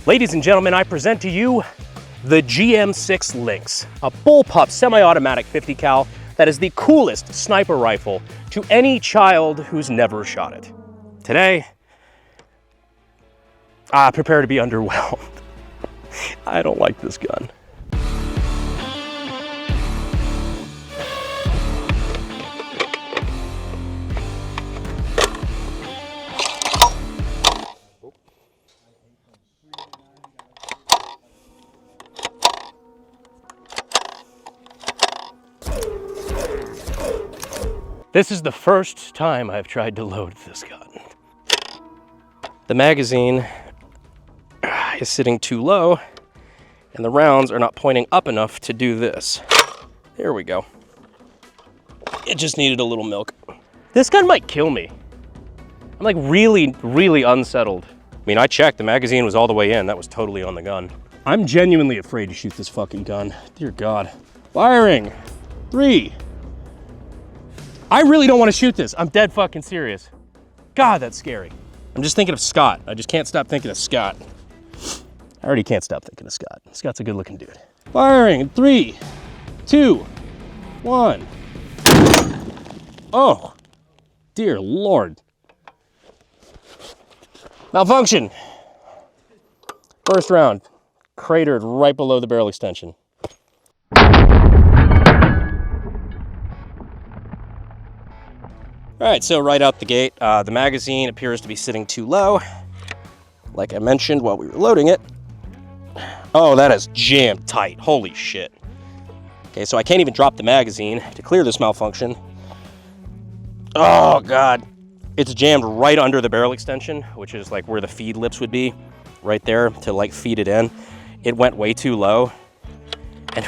Ladies and gentlemen, I present to you the GM6 Lynx, a Bullpup semi-automatic 50 cal that is the coolest sniper rifle to any child who's never shot it. Today, prepare to be underwhelmed. I don't like this gun. This is the first time I've tried to load this gun. The magazine is sitting too low, and the rounds are not pointing up enough to do this. There we go. It just needed a little milk. This gun might kill me. I'm like really unsettled. I mean, I checked, the magazine was all the way in. That was totally on the gun. I'm genuinely afraid to shoot this fucking gun. Dear God. Firing. 3. I really don't want to shoot this. I'm dead fucking serious. God, that's scary. I'm just thinking of Scott. I just can't stop thinking of Scott. I already can't stop thinking of Scott. Scott's a good looking dude. Firing in 3, 2, 1. Oh, dear Lord. Malfunction. First round, cratered right below the barrel extension. All right, so right out the gate, the magazine appears to be sitting too low. Like I mentioned while we were loading it. Oh, that is jammed tight, holy shit. Okay, so I can't even drop the magazine to clear this malfunction. Oh God, it's jammed right under the barrel extension, which is like where the feed lips would be, right there to like feed it in. It went way too low, and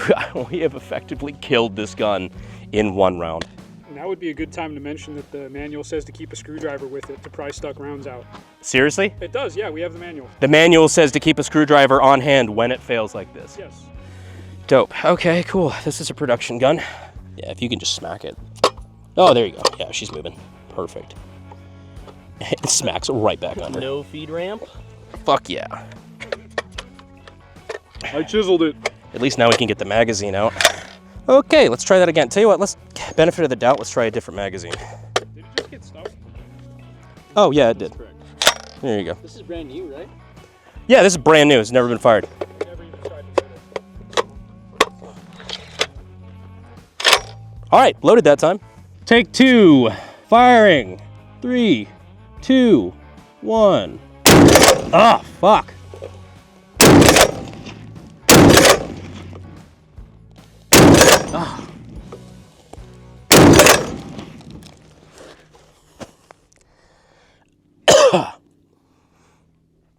we have effectively killed this gun in 1 round. Now would be a good time to mention that the manual says to keep a screwdriver with it to pry stuck rounds out. Seriously? It does, yeah, we have the manual. The manual says to keep a screwdriver on hand when it fails like this. Yes. Dope. Okay, cool. This is a production gun. Yeah, if you can just smack it. Oh, there you go. Yeah, she's moving. Perfect. It smacks right back under. No feed ramp? Fuck yeah. I chiseled it. At least now we can get the magazine out. Okay, let's try that again. Tell you what, let's, benefit of the doubt, let's try a different magazine. Did it just get stuck? Oh, yeah, it did. There you go. This is brand new, right? Yeah, this is brand new. It's never been fired. Never even tried to fit it. All right, loaded that time. Take 2, firing. 3, 2, 1. Ah, fuck. Ah.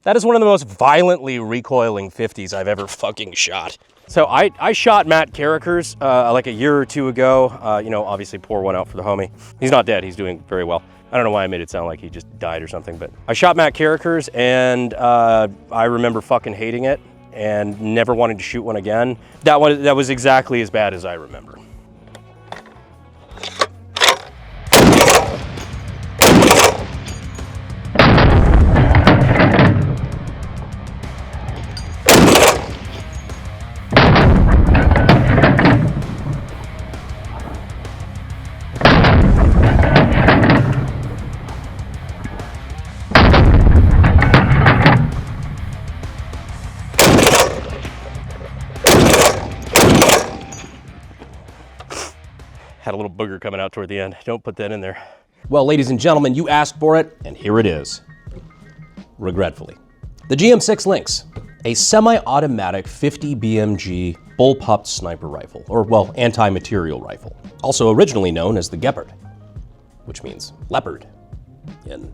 That is one of the most violently recoiling 50s I've ever fucking shot. So I shot Matt Carrickers like a year or 2 ago. You know, obviously pour one out for the homie. He's not dead, he's doing very well. I don't know why I made it sound like he just died or something, but I shot Matt Carrickers and I remember fucking hating it and never wanting to shoot one again. That was exactly as bad as I remember. Had a little booger coming out toward the end. Don't put that in there. Well, ladies and gentlemen, you asked for it, and here it is. Regretfully. The GM6 Lynx, a semi-automatic 50 BMG bullpup sniper rifle, or well, anti-material rifle. Also originally known as the Gepard, which means leopard in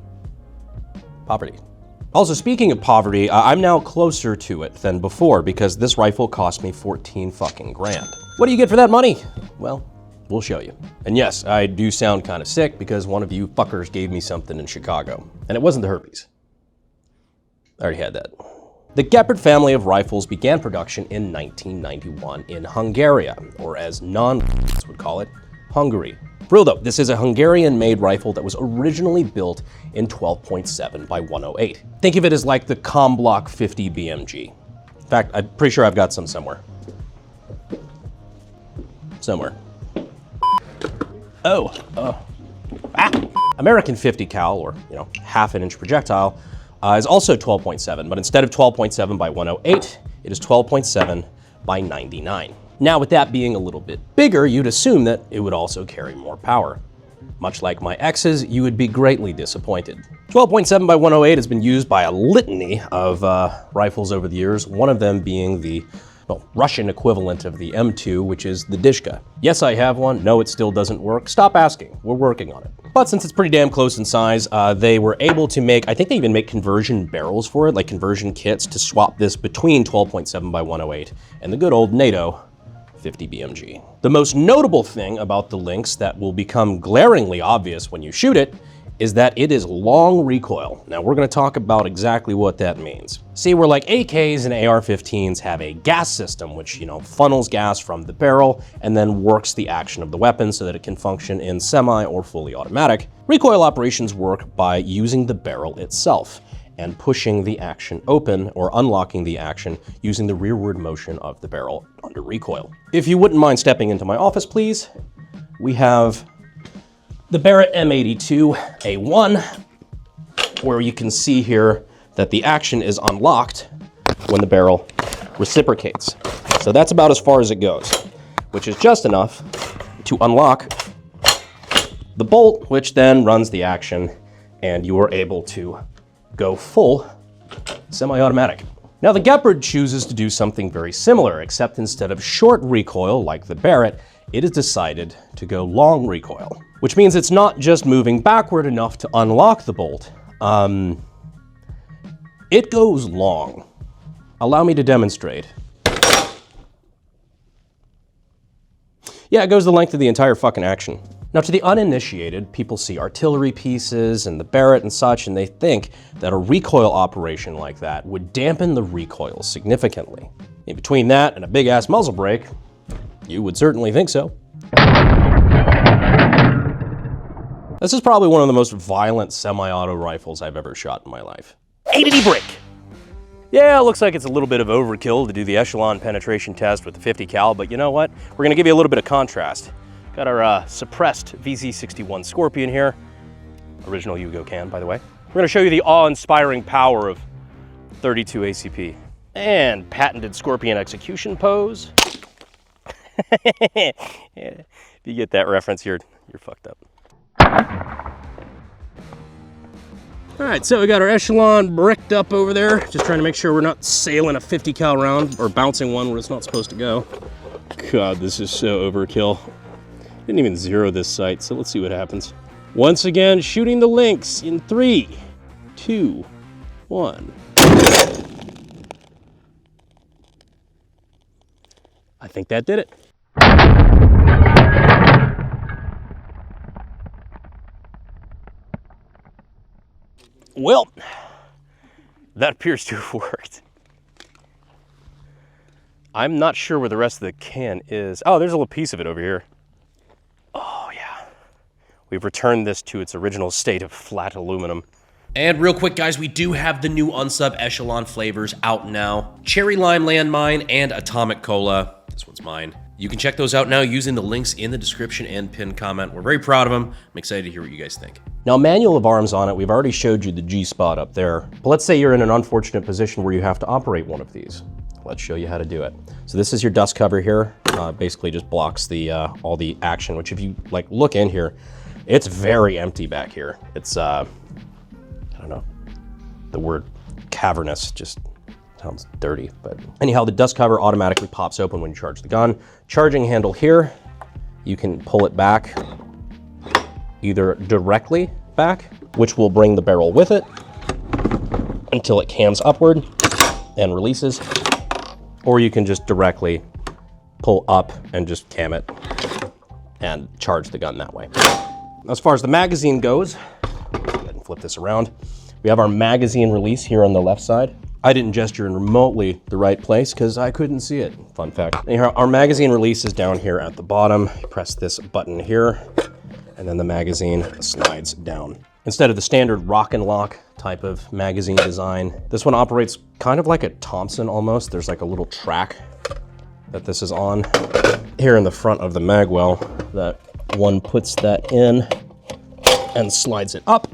poverty. Also, speaking of poverty, I'm now closer to it than before because this rifle cost me 14 fucking grand. What do you get for that money? Well, we'll show you. And yes, I do sound kind of sick because one of you fuckers gave me something in Chicago. And it wasn't the herpes. I already had that. The Gepard family of rifles began production in 1991 in Hungary, or as non-would call it, Hungary. For real though, this is a Hungarian-made rifle that was originally built in 12.7 by 108. Think of it as like the Comblock 50 BMG. In fact, I'm pretty sure I've got some somewhere. American 50 cal, or half an inch projectile, is also 12.7, but instead of 12.7 by 108, it is 12.7 by 99. Now, with that being a little bit bigger, you'd assume that it would also carry more power. Much like my X's, you would be greatly disappointed. 12.7 by 108 has been used by a litany of rifles over the years, one of them being the Russian equivalent of the M2, which is the Dishka. Yes, I have one. No, it still doesn't work. Stop asking. We're working on it. But since it's pretty damn close in size, they were able to make, I think they even make conversion barrels for it, like conversion kits to swap this between 12.7 by 108 and the good old NATO 50 BMG. The most notable thing about the Lynx that will become glaringly obvious when you shoot it is that it is long recoil. Now we're gonna talk about exactly what that means. See, where like AKs and AR-15s have a gas system, which, funnels gas from the barrel and then works the action of the weapon so that it can function in semi or fully automatic, recoil operations work by using the barrel itself and pushing the action open or unlocking the action using the rearward motion of the barrel under recoil. If you wouldn't mind stepping into my office, please, we have the Barrett M82A1, where you can see here that the action is unlocked when the barrel reciprocates. So that's about as far as it goes, which is just enough to unlock the bolt, which then runs the action, and you are able to go full semi-automatic. Now the Gepard chooses to do something very similar, except instead of short recoil like the Barrett, it has decided to go long recoil, which means it's not just moving backward enough to unlock the bolt. It goes long. Allow me to demonstrate. Yeah, it goes the length of the entire fucking action. Now, to the uninitiated, people see artillery pieces and the Barrett and such, and they think that a recoil operation like that would dampen the recoil significantly. In between that and a big-ass muzzle brake, you would certainly think so. This is probably one of the most violent semi-auto rifles I've ever shot in my life. 80 brick! Yeah, it looks like it's a little bit of overkill to do the echelon penetration test with the 50 cal, but you know what? We're gonna give you a little bit of contrast. Got our suppressed VZ61 Scorpion here. Original Yugo can, by the way. We're gonna show you the awe-inspiring power of 32 ACP. And patented Scorpion execution pose. Yeah, if you get that reference, you're fucked up. All right, so we got our echelon bricked up over there. Just trying to make sure we're not sailing a 50 cal round or bouncing one where it's not supposed to go. God, this is so overkill. Didn't even zero this sight, so let's see what happens. Once again, shooting the Lynx in 3, 2, 1. I think that did it. Well, that appears to have worked. I'm not sure where the rest of the can is. Oh, there's a little piece of it over here. Oh, yeah. We've returned this to its original state of flat aluminum. And real quick, guys, we do have the new unsub echelon flavors out now. Cherry Lime Landmine and Atomic Cola. This one's mine. You can check those out now using the links in the description and pinned comment. We're very proud of them. I'm excited to hear what you guys think. Now, manual of arms on it, we've already showed you the G spot up there. But let's say you're in an unfortunate position where you have to operate one of these. Let's show you how to do it. So this is your dust cover here. Basically just blocks the all the action, which if you look in here, it's very empty back here. It's, I don't know, the word cavernous just sounds dirty, but anyhow, the dust cover automatically pops open when you charge the gun. Charging handle here, you can pull it back, either directly back, which will bring the barrel with it until it cams upward and releases, or you can just directly pull up and just cam it and charge the gun that way. As far as the magazine goes, go ahead and flip this around. We have our magazine release here on the left side. I didn't gesture in remotely the right place because I couldn't see it. Fun fact. Here, our magazine release is down here at the bottom. You press this button here, and then the magazine slides down. Instead of the standard rock and lock type of magazine design, this one operates kind of like a Thompson almost. There's like a little track that this is on. Here in the front of the magwell, that one puts that in and slides it up.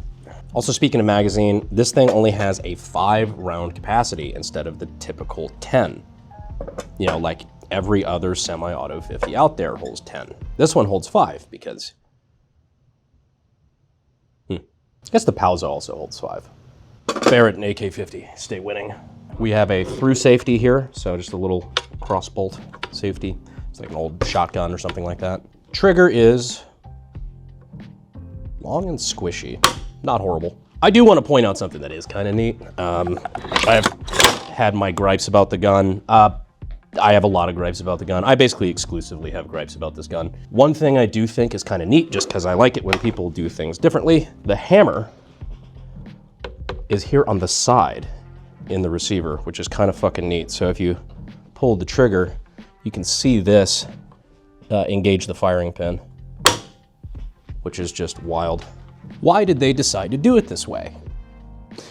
Also, speaking of magazine, this thing only has a 5-round capacity instead of the typical 10. You know, like every other semi-auto 50 out there holds 10. This one holds 5 because, I guess the Pausa also holds 5. Barrett and AK-50 stay winning. We have a through safety here, so just a little cross bolt safety. It's like an old shotgun or something like that. Trigger is long and squishy. Not horrible. I do want to point out something that is kind of neat. I've had my gripes about the gun. I have a lot of gripes about the gun. I basically exclusively have gripes about this gun. One thing I do think is kind of neat, just because I like it when people do things differently. The hammer is here on the side in the receiver, which is kind of fucking neat. So if you pull the trigger, you can see this engage the firing pin, which is just wild. Why did they decide to do it this way?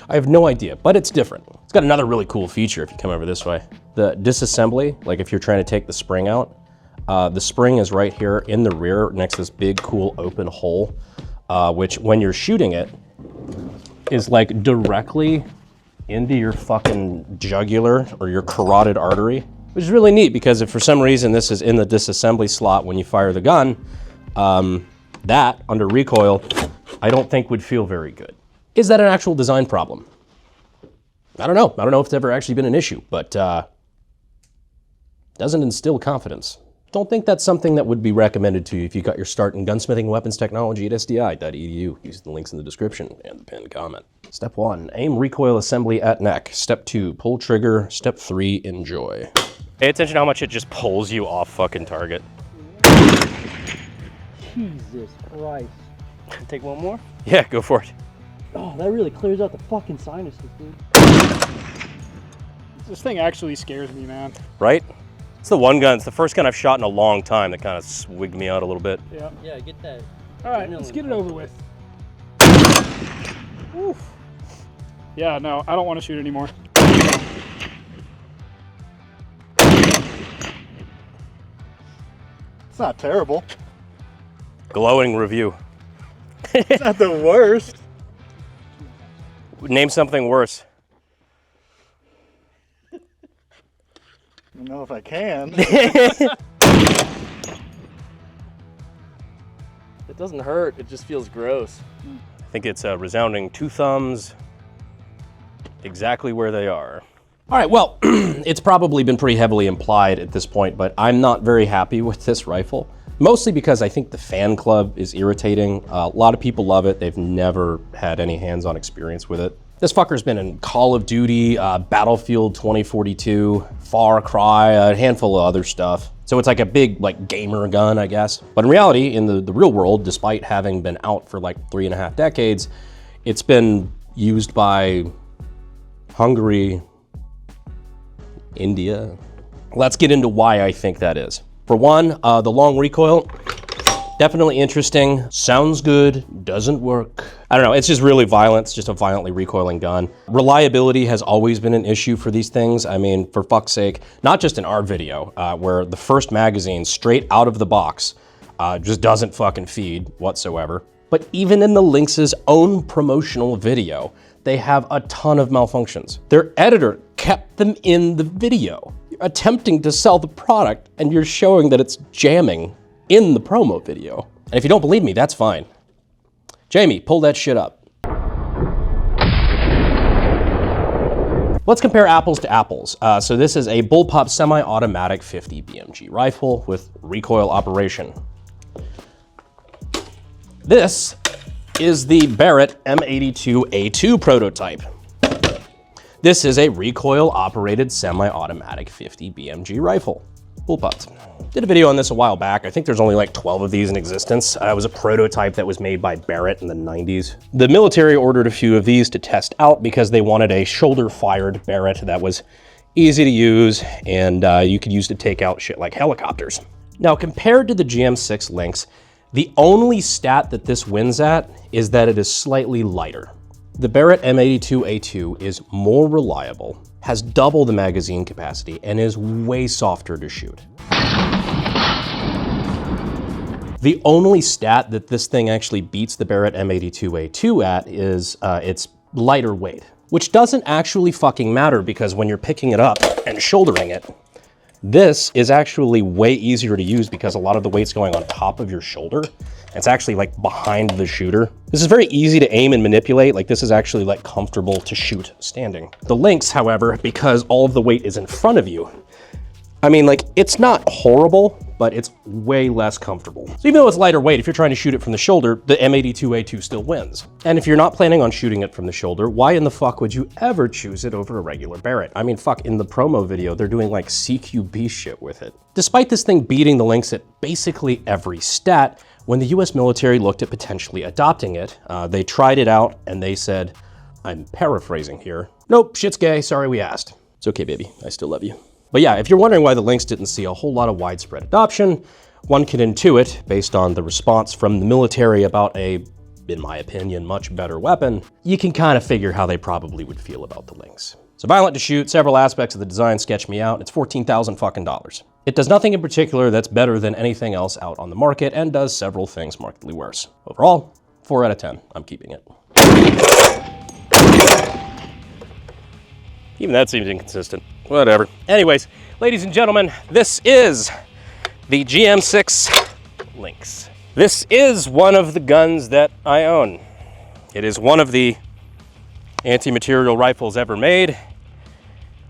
I have no idea, but it's different. It's got another really cool feature if you come over this way. The disassembly, like if you're trying to take the spring out, the spring is right here in the rear next to this big, cool open hole, which when you're shooting it is like directly into your fucking jugular or your carotid artery, which is really neat because if for some reason this is in the disassembly slot when you fire the gun, that under recoil, I don't think would feel very good. Is that an actual design problem? I don't know. I don't know if it's ever actually been an issue, but doesn't instill confidence. Don't think that's something that would be recommended to you if you got your start in gunsmithing weapons technology at sdi.edu. Use the links in the description and the pinned comment. Step 1, aim recoil assembly at neck. Step 2, pull trigger. Step 3, enjoy. Pay attention to how much it just pulls you off fucking target. Jesus Christ. Take one more? Yeah, go for it. Oh, that really clears out the fucking sinuses, dude. This thing actually scares me, man. Right? It's the one gun, it's the first gun I've shot in a long time that kind of swigged me out a little bit. Yeah. Yeah, get that. All right, let's get it over with. Oof. Yeah, no, I don't want to shoot anymore. It's not terrible. Glowing review. It's not the worst. Name something worse. I don't know if I can. It doesn't hurt, it just feels gross. I think it's a resounding 2 thumbs exactly where they are. All right, well, it's probably been pretty heavily implied at this point, but I'm not very happy with this rifle. Mostly because I think the fan club is irritating. A lot of people love it. They've never had any hands-on experience with it. This fucker's been in Call of Duty, Battlefield 2042, Far Cry, a handful of other stuff. So it's like a big gamer gun, I guess. But in reality, in the real world, despite having been out for like 3.5 decades, it's been used by Hungary, India. Let's get into why I think that is. For one, the long recoil, definitely interesting. Sounds good, doesn't work. I don't know, it's just really violent. It's just a violently recoiling gun. Reliability has always been an issue for these things. I mean, for fuck's sake, not just in our video, where the first magazine straight out of the box just doesn't fucking feed whatsoever. But even in the Lynx's own promotional video, they have a ton of malfunctions. Their editor kept them in the video. You're attempting to sell the product and you're showing that it's jamming in the promo video. And if you don't believe me, that's fine. Jamie, pull that shit up. Let's compare apples to apples. So this is a Bullpup semi-automatic 50 BMG rifle with recoil operation. This is the Barrett M82A2 prototype. This is a recoil-operated semi-automatic 50 BMG rifle. Bullpup. Did a video on this a while back. I think there's only like 12 of these in existence. It was a prototype that was made by Barrett in the 90s. The military ordered a few of these to test out because they wanted a shoulder-fired Barrett that was easy to use and you could use to take out shit like helicopters. Now, compared to the GM6 Lynx, the only stat that this wins at is that it is slightly lighter. The Barrett M82A2 is more reliable, has double the magazine capacity, and is way softer to shoot. The only stat that this thing actually beats the Barrett M82A2 at is its lighter weight, which doesn't actually fucking matter because when you're picking it up and shouldering it, this is actually way easier to use because a lot of the weight's going on top of your shoulder. It's actually like behind the shooter. This is very easy to aim and manipulate. Like this is actually like comfortable to shoot standing. The Lynx, however, because all of the weight is in front of you, I mean, like, it's not horrible, but it's way less comfortable. So even though it's lighter weight, if you're trying to shoot it from the shoulder, the M82A2 still wins. And if you're not planning on shooting it from the shoulder, why in the fuck would you ever choose it over a regular Barrett? I mean, fuck, in the promo video, they're doing like CQB shit with it. Despite this thing beating the Lynx at basically every stat, when the US military looked at potentially adopting it, they tried it out and they said, I'm paraphrasing here, nope, shit's gay, sorry we asked. It's okay, baby, I still love you. But yeah, if you're wondering why the Lynx didn't see a whole lot of widespread adoption, one can intuit, based on the response from the military about a, in my opinion, much better weapon, you can kind of figure how they probably would feel about the Lynx. So violent to shoot, several aspects of the design sketch me out, it's $14,000 fucking dollars. It does nothing in particular that's better than anything else out on the market and does several things markedly worse. Overall, 4 out of 10, I'm keeping it. Even that seems inconsistent. Whatever. Anyways, ladies and gentlemen, this is the GM6 Lynx. This is one of the guns that I own. It is one of the anti-material rifles ever made,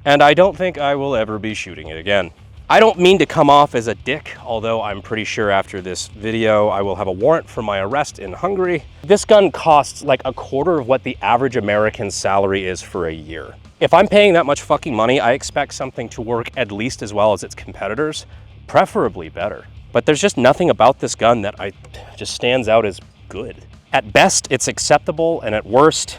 and I don't think I will ever be shooting it again. I don't mean to come off as a dick, although I'm pretty sure after this video I will have a warrant for my arrest in Hungary. This gun costs like a quarter of what the average American salary is for a year. If I'm paying that much fucking money, I expect something to work at least as well as its competitors, preferably better. But there's just nothing about this gun that just stands out as good. At best, it's acceptable, and at worst,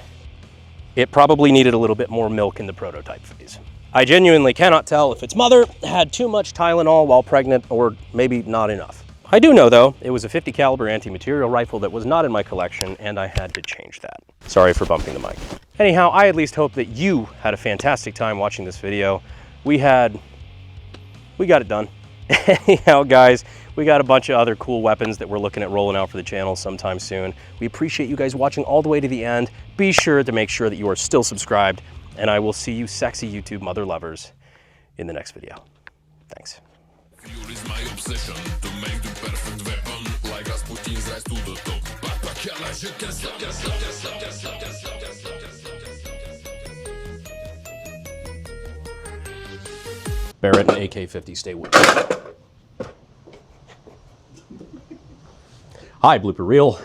it probably needed a little bit more milk in the prototype phase. I genuinely cannot tell if its mother had too much Tylenol while pregnant or maybe not enough. I do know though, it was a 50 caliber anti-material rifle that was not in my collection and I had to change that. Sorry for bumping the mic. Anyhow, I at least hope that you had a fantastic time watching this video. We got it done. Anyhow, guys, we got a bunch of other cool weapons that we're looking at rolling out for the channel sometime soon. We appreciate you guys watching all the way to the end. Be sure to make sure that you are still subscribed, and I will see you sexy YouTube mother lovers in the next video. Thanks. Fuel is my obsession to make the perfect weapon, like Rasputin's rise to the top. But you can stop. Barrett and AK-50 stay with me. Hi, blooper reel.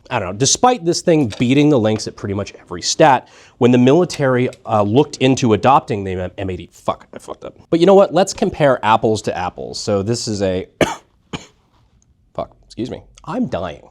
I don't know, despite this thing beating the Lynx at pretty much every stat, when the military looked into adopting the M80, fuck, I fucked up. But you know what, let's compare apples to apples. So this is a, fuck, excuse me, I'm dying.